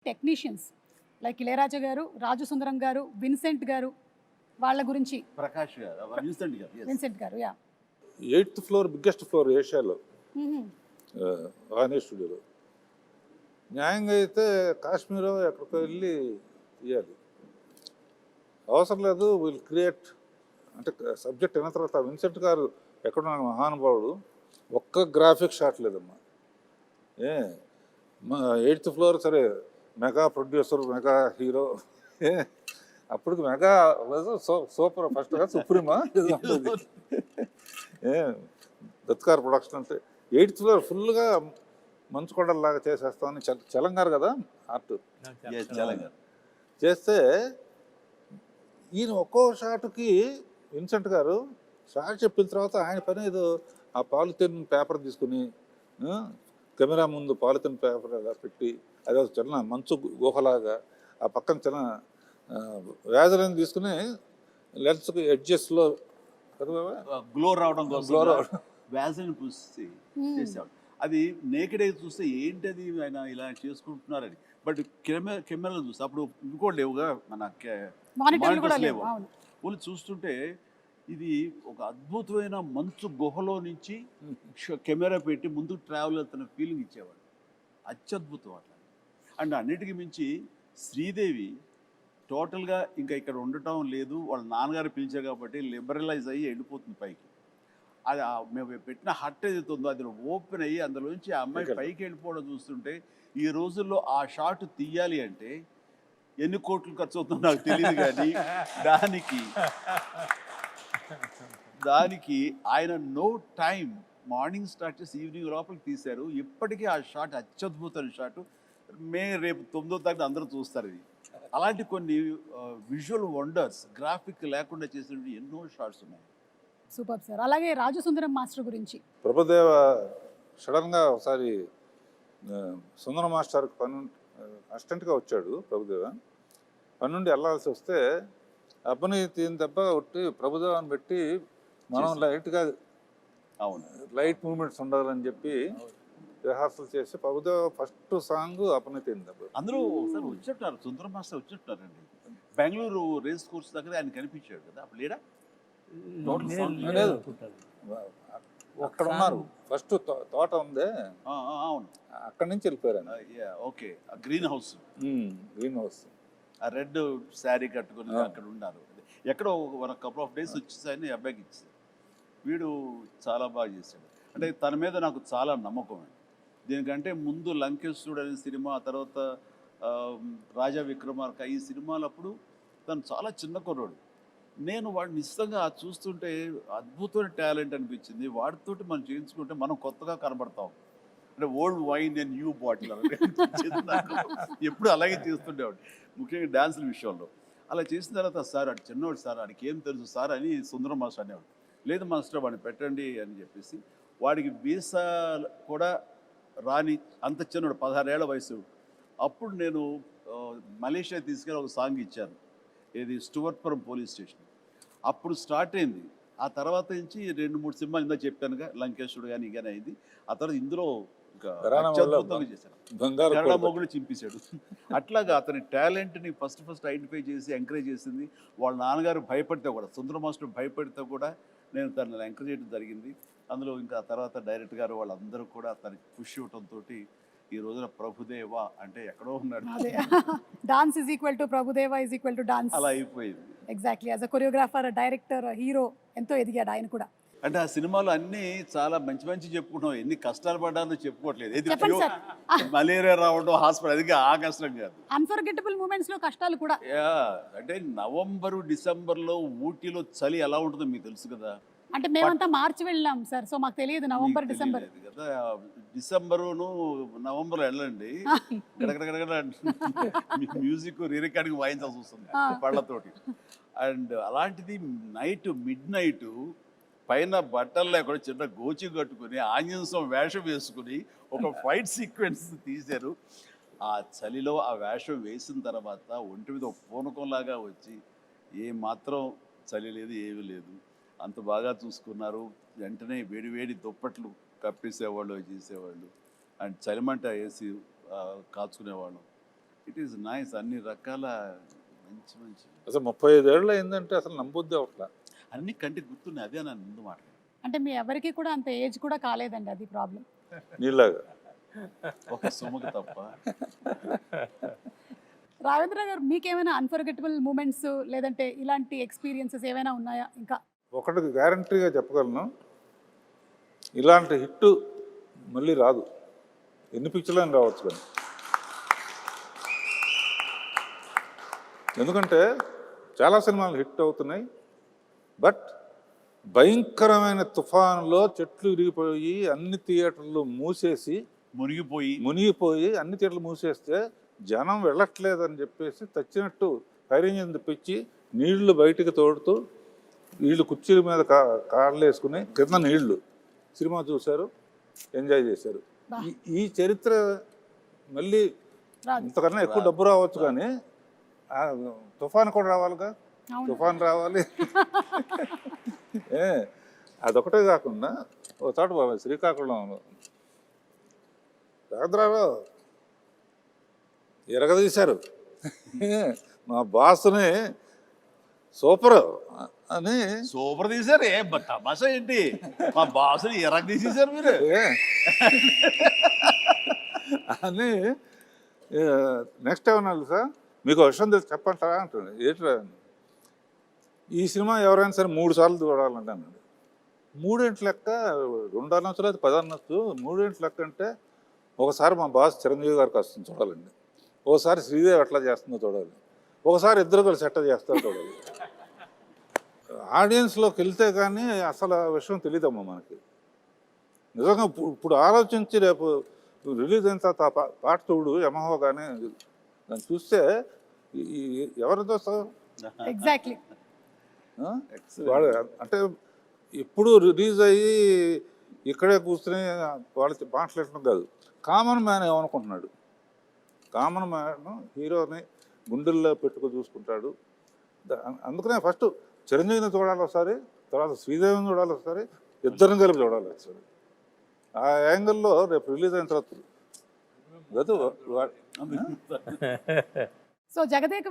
Technicians like Ilaiyaraaja గారు, రాజు సుందరం గారు, Vincent గారు వాళ్ళ గురించి. ప్రకాష్ గారు, విన్సెంట్ గారు, yes. విన్సెంట్ గారు yeah 8th floor biggest floor ఏషియాలో ఆనే స్టూడియోలో. న్యాయంగా అయితే కాశ్మీర్ ఎక్కడికో వెళ్ళి తీయాలి, అవసరం లేదు. విల్ క్రియేట్ అంటే సబ్జెక్ట్ అయిన తర్వాత విన్సెంట్ గారు ఎక్కడ మహానుభావుడు, ఒక్క గ్రాఫిక్ షాట్ లేదమ్మా. 8th ఫ్లోర్ సరే, మెగా ప్రొడ్యూసర్, మెగా హీరో. అప్పటికి మెగా సూపర్ ఫస్ట్ గా సుప్రీమా దత్కార్ ప్రొడక్షన్ అంటే 8th ఫ్లోర్ ఫుల్గా మంచు కొండలాగా చేసేస్తామని చలంగారు కదా ఆర్ట్ Yes, చలంగారు. చేస్తే ఈయన ఒక్కో షాట్కి విన్సెంట్ గారు షాట్ చెప్పిన తర్వాత ఆయన పని ఏదో ఆ పాలిథిన్ పేపర్ తీసుకుని కెమెరా ముందు పాలిథిన్ పేపర్ అలా పెట్టి అదే చిన్న మంచు గుహలాగా ఆ పక్కన చిన్న వ్యాజలను తీసుకుని లెన్స్కి ఎడ్జెస్లో గ్లో రావడం Glow కోసం రావడం. వ్యాసని పూసి చేసేవాడు. అది నేకెడ్ అయితే చూస్తే ఏంటది ఆయన ఇలా చేసుకుంటున్నారని, బట్ కెమెరాలో చూస్తే అప్పుడు ఇంకోటి లేవుగా, మన మానిటర్లు కూడా monitors లేవు. లేవు. అవును. వాళ్ళు చూస్తుంటే ఇది ఒక అద్భుతమైన మంచు గుహలో నుంచి కెమెరా పెట్టి ముందుకు ట్రావెల్ అవుతున్న ఫీలింగ్ ఇచ్చేవాడు. అత్యద్భుతం అట్లా. అండ్ అన్నిటికీ మించి శ్రీదేవి టోటల్గా ఇంకా ఇక్కడ ఉండటం లేదు, వాళ్ళ నాన్నగారు పిలిచారు కాబట్టి లిబరలైజ్ అయ్యి వెళ్ళిపోతుంది పైకి. అది మేము పెట్టిన హట్ ఏదైతే ఉందో అది ఓపెన్ అయ్యి అందులోంచి ఆ అమ్మాయి పైకి వెళ్ళిపోవడం చూస్తుంటే, ఈ రోజుల్లో ఆ షాట్ తీయాలి అంటే ఎన్ని కోట్లు ఖర్చు అవుతుందో నాకు తెలియదు, కానీ దానికి ఆయన నో టైం, మార్నింగ్ స్టార్ట్ చేసి ఈవినింగ్ లోపలికి తీశారు. ఇప్పటికీ ఆ షాట్ అత్యద్భుతమైన షాట్. రేపు 9వ తారీఖు అందరూ చూస్తారు ఇది. అలాంటి కొన్ని విజువల్ వండర్స్ గ్రాఫిక్ లేకుండా చేసినవి ఎన్నో షాట్స్ ఉన్నాయి. Super sir. అలాగే రాజు సుందరం మాస్టర్ గురించి. ప్రభుదేవ సడన్గా ఒకసారి సుందర మాస్టర్కి అసిస్టెంట్గా వచ్చాడు ప్రభుదేవ. పని నుండి వెళ్ళాల్సి వస్తే అబ్బని తీని దెబ్బ కొట్టి ప్రభుదేవాన్ని పెట్టి మనం లైట్గా అవును, లైట్ మూమెంట్స్ ఉండాలని చెప్పి రిహార్సల్ చేసి ప్రభుదేవ ఫస్ట్ సాంగ్ అప్పని తీని దెబ్బ. అందరూ ఒకసారి వచ్చేట్టున్నారు, సుందరం మాస్టర్ వచ్చేట్టున్నారండి. బెంగళూరు రేస్ కోర్స్ దగ్గర ఆయన కనిపించాడు కదా, అప్పుడు లేడా? టోటల్ సాంగ్ లేదు, అక్కడ ఉన్నారు. ఫస్ట్ తోట ఉంది, అవును, అక్కడి నుంచి వెళ్ళిపోయారు ఆయన. Okay. Green house, green house, ఆ రెడ్ శారీ కట్టుకుని అక్కడ ఉన్నారు. ఎక్కడో ఒక కపుల్ ఆఫ్ డేస్ వచ్చేసాయని అబ్బాయికి ఇచ్చారు. వీడు చాలా బాగా చేశాడు. అంటే తన మీద నాకు చాలా నమ్మకం అండి. దీనికంటే ముందు లంకేశ్వరుడు అనే సినిమా, ఆ తర్వాత రాజా విక్రమార్క, ఈ సినిమాలప్పుడు తను చాలా చిన్న కుర్రాడు. నేను వాడిని నిశ్చితంగా చూస్తుంటే అద్భుతమైన టాలెంట్ అనిపించింది. వాడితోటి మనం చేయించుకుంటే మనం కొత్తగా కనబడతాం. అంటే old wine and new bottle అనిపించింది నాకు. ఎప్పుడు అలాగే చేస్తుండేవాడు, ముఖ్యంగా డ్యాన్సుల విషయంలో. అలా చేసిన తర్వాత సార్ అటు చిన్నవాడు సార్, వాడికి ఏం తెలుసు సార్ అని సుందరం మాస్టర్ అనేవాడు. లేదు మాస్టర్ వాడిని పెట్టండి అని చెప్పేసి, వాడికి వీసా కూడా రాని అంత చిన్నవాడు, 16 ఏళ్ల వయసు. అప్పుడు నేను మలేషియా తీసుకెళ్ళి ఒక సాంగ్ ఇచ్చాను, ఇది స్టువర్ట్పురం పోలీస్ స్టేషన్. అప్పుడు స్టార్ట్ అయింది. ఆ తర్వాత నుంచి 2-3 సినిమాలు ఇందా చెప్పానుగా, లంకేశ్వరుడు కానీ కానీ అయింది. ఆ తర్వాత ఇందులో ఇంకా అత్యద్భుతంగా చేశాను, కన్నడ మొగుడు చింపేశాడు. అట్లాగా అతని టాలెంట్ని ఫస్ట్ ఐడెంటిఫై చేసి ఎంకరేజ్ చేసింది. వాళ్ళ నాన్నగారు భయపడితే కూడా, సుందర మాస్టర్ భయపడితే కూడా నేను తనని ఎంకరేజ్ చేయడం జరిగింది. అందులో ఇంకా తర్వాత డైరెక్టర్ గారు వాళ్ళందరూ కూడా తనకి పుష్ ఇవ్వడంతో ఈ రోజున ప్రభుదేవ అంటే ఎక్కడో ఉన్నాడు. Dance is equal to Prabhudeva is equal to dance. అలా అయిపోయింది. Exactly. As a choreographer, director, hero ఎంతో ఎదిగాడు ఆయన కూడా. అంటే ఆ సినిమాలో అన్ని చాలా మంచి చెప్పుకుంటున్నాం, ఎన్ని కష్టాలు పడ్డానో చెప్పుకోవట్లేదు. ఏది చెప్పండి సార్. మలేరియా రావడం, హాస్పిటల్, అది ఆ కష్టం కాదు. అన్ఫర్గెటబుల్ మూమెంట్స్ లో కష్టాలు కూడా. అంటే నవంబరు డిసెంబర్లో ఊటీలో చలి ఎలా ఉంటుందో మీకు తెలుసు కదా. అంటే మేమంతా మార్చి వెళ్ళాం సార్, సో మాకు తెలియదు నవంబర్ డిసెంబర్ కదా. డిసెంబరును నవంబర్ వెళ్ళండి, గడగడగడ మ్యూజిక్ రికార్డింగ్ వాయించాల్సి వస్తుంది పళ్ళతోటి. అండ్ అలాంటిది మిడ్ నైట్ పైన బట్టలు లేకుండా చిన్న గోచి కట్టుకుని ఆంజనేయం వేషం వేసుకుని ఒక ఫైట్ సీక్వెన్స్ తీశారు. ఆ చలిలో ఆ వేషం వేసిన తర్వాత ఒంటి మీద పూనకంలాగా వచ్చి ఏ మాత్రం చలి లేదు, ఏమీ లేదు, అంత బాగా చూసుకున్నారు. వెంటనే వేడి దుప్పట్లు కప్పేసేవాళ్ళు, చేసేవాళ్ళు. అండ్ చలిమంట వేసి కాచుకునేవాళ్ళం. ఇట్ ఈస్ నైస్, అన్ని రకాల మంచి మంచి అసలు 35 ఏళ్ళు అయిందంటే అసలు నమ్మబుద్ధి అవట్లా. అన్ని కంటికి గుర్తున్నాయి. అదే నన్ను ముందు మాట. అంటే మీ ఎవరికి కూడా అంత ఏజ్ కూడా కాలేదండి, అది ప్రాబ్లం. నీలాగా. ఒక సుమకు తప్ప. రాఘవేంద్ర గారు, మీకేమైనా అన్ఫర్గెటబుల్ మూమెంట్స్ లేదంటే ఇలాంటి ఎక్స్పీరియన్సెస్ ఏమైనా ఉన్నాయా? ఇంకా ఒకటి గ్యారంటీగా చెప్పగలను, ఇలాంటి హిట్ మళ్ళీ రాదు. ఎన్ని పిక్చర్లని రావచ్చు కానీ. ఎందుకంటే చాలా సినిమాలు హిట్ అవుతున్నాయి, బట్ భయంకరమైన తుఫానులో చెట్లు విరిగిపోయి అన్ని థియేటర్లు మూసేసి మునిగిపోయి అన్ని థియేటర్లు మూసేస్తే జనం వెళ్ళట్లేదని చెప్పేసి తెచ్చినట్టు ఫైర్ ఇంజిన్ తెప్పించి నీళ్లు బయటికి తోడుతూ వీళ్ళు కుర్చీల మీద కాళ్ళు వేసుకుని కింద నీళ్లు సినిమా చూశారు, ఎంజాయ్ చేశారు. ఈ చరిత్ర మళ్ళీ ఇంతకన్నా ఎక్కువ డబ్బు రావచ్చు కానీ తుఫాన్ కూడా రావాలిగా. తుఫాన్ రావాలి. అదొకటే కాకుండా ఒక చోట శ్రీకాకుళంలో రాఘవేంద్రరావు ఎరగదీశారు. మా బాస్ని సూపర్ అని తీశారు. ఏ తమాషా ఏంటి, మా బాసుని ఎరగ తీసేశారు మీరు అని. నెక్స్ట్ ఏమన్నా సార్ మీకు విషయం తెలిసి చెప్పంటారా అంటుంది. ఏంటి ఈ సినిమా ఎవరైనా సరే 3 సార్లు చూడాలంటే అన్నాడు. 3 ఏంటి లెక్క, 2 అనొచ్చు లేదా 10 అనొచ్చు. 3 ఏంటి లెక్క అంటే ఒకసారి మా బాస్ చిరంజీవి గారికి వస్తుంది చూడాలండి, ఒకసారి శ్రీదేవి ఎట్లా చేస్తుందో చూడాలి, ఒకసారి ఇద్దరు కలిసి ఎట్లా చేస్తారో చూడాలి. ఆడియన్స్లోకి వెళ్తే కానీ అసలు ఆ విషయం తెలియదమ్మా మనకి. నిజంగా ఇప్పుడు ఆలోచించి రేపు రిలీజ్ అయిన తర్వాత పాట చూడు యమహో కానీ దాన్ని చూస్తే ఎవరితో ఎగ్జాక్ట్లీ వాడు అంటే ఇప్పుడు రిలీజ్ అయ్యి ఇక్కడే కూర్చుని వాళ్ళకి మాట్లాడటం కాదు, కామన్ మ్యాన్ ఏమనుకుంటున్నాడు. కామన్ మ్యాన్ హీరోని గుండెల్లో పెట్టుకు చూసుకుంటాడు. అందుకనే ఫస్ట్ చిరంజీవిని చూడాలి ఒకసారి, తర్వాత శ్రీదేవిని చూడాలి ఒకసారి, ఇద్దరిని కలిపి చూడాలి ఒకసారి. ఆ యాంగిల్లో రేపు రిలీజ్ అయిన తర్వాత సో జగదేక